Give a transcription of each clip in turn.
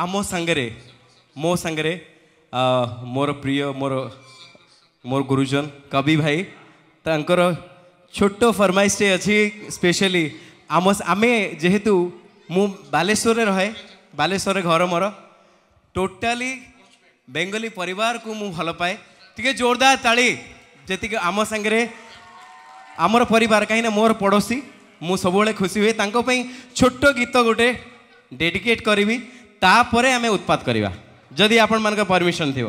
आम सांगरे मो सांगरे मोर प्रिय मोर मोर गुरुजन कवि भाई तांकर छोट फरमाइश अच्छी स्पेशली आमे जेहेतु मु बालेश्वर रहे बालेश्वर घर मोर टोटाली बेंगली परिवार को मु भल पाए टिके जोरदार ताली जी आम सांगे आमर परिवार कहीं मोर पड़ोसी मु सब खुशी हुए तांको पई छोट गीत गोटे डेडिकेट करी तापर आम उत्पाद करवा जदि आपण मान परमिशन थी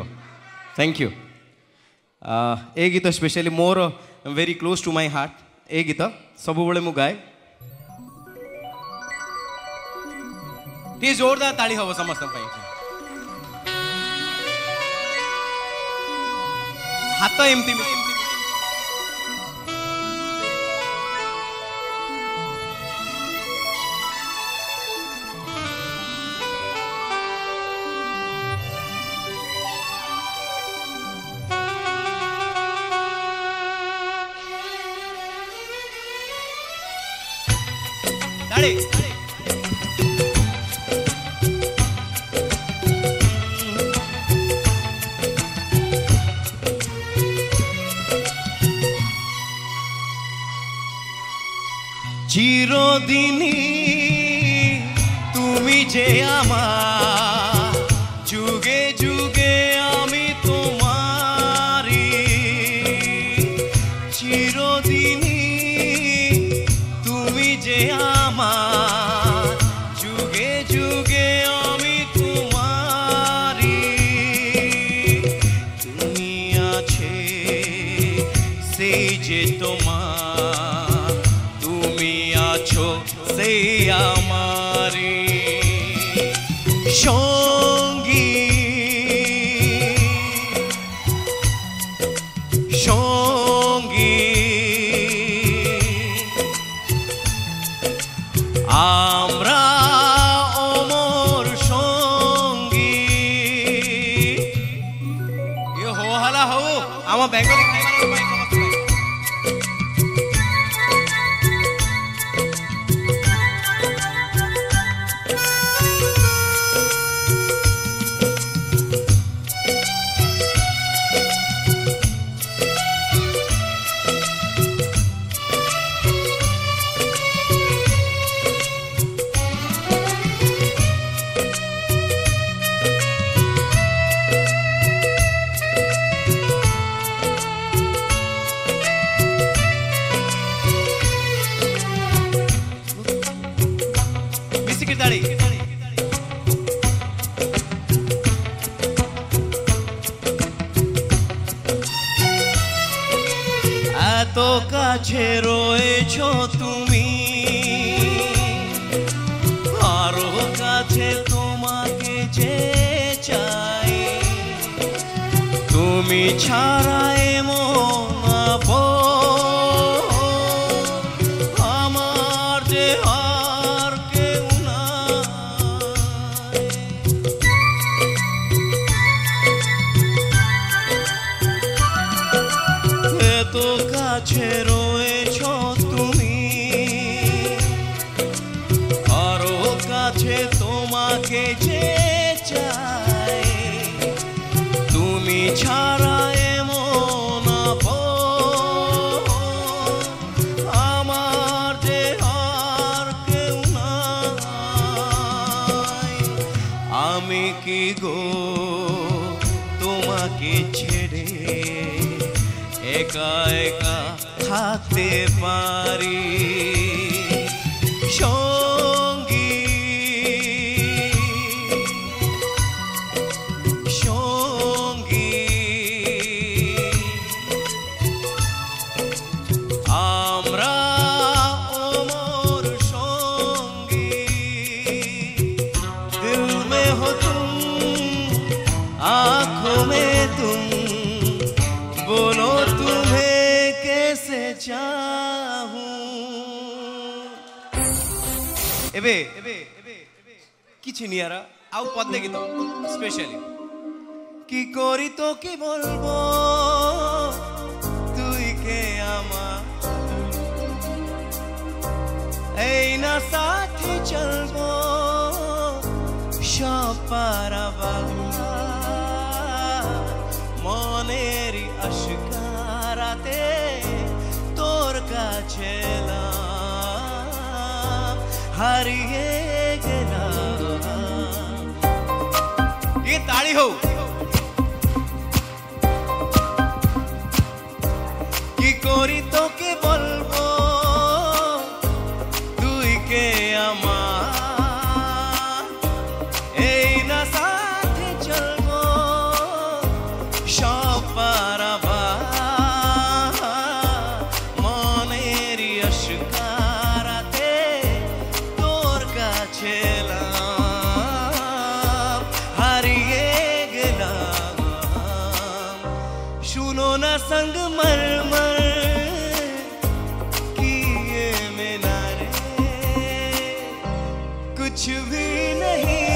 थैंक यू ए गीत specially more very close to my heart ए गीत सब मु गाए टी जोरदार ताली हम समस्त हाथ एमती চিরদিনী তুমি যে আমার যুগে যুগে আমি তোমারি চিরদিনী তুমি যে আমার যুগে যুগে আমি তোমারি তুমি আছে সেই যে তোমার তুমি আছো সেই আমারি সঙ্গী সঙ্গী আমরা অমর সঙ্গী ये हो हला हो आम बेंगली এত কাছে রয়েছো তুমি আরো কাছে তোমাকে যে চাই তুমি ছাড়া এমন আপন আমার যে আর কেউ নাই এত কাছে রয়েছো তুমি আরো কাছে তোমাকে যে চাই তুমি ছাড়া এমন আপন আমার যে আর কেউ নাই আমি কি গো তোমাকে ছেড়ে একা একা থাকতে পারি সঙ্গী সঙ্গী আমরা অমর সঙ্গী দিল মে হো তুম आँखों में तुम बोलो तुम्हें कैसे चाहूं एबे किछि नियारा आउ पदे गीत स्पेशली কি করি তো কি বলবো তুই কে আমার এই না সাথে চলবো সব পারাবা মনেরই আশকারাতে তোর কাছে এলাম হারিয়ে গেলাম ये ताड़ी हो কি করি তোকে বলবো তুই কে আমার এই না সাথে চলবো সব পারাবা মনেরই আশকারাতে তোর কাছে এলাম হারিয়ে গেলাম শুনো না संग मरमर किए मिला रे कुछ भी नहीं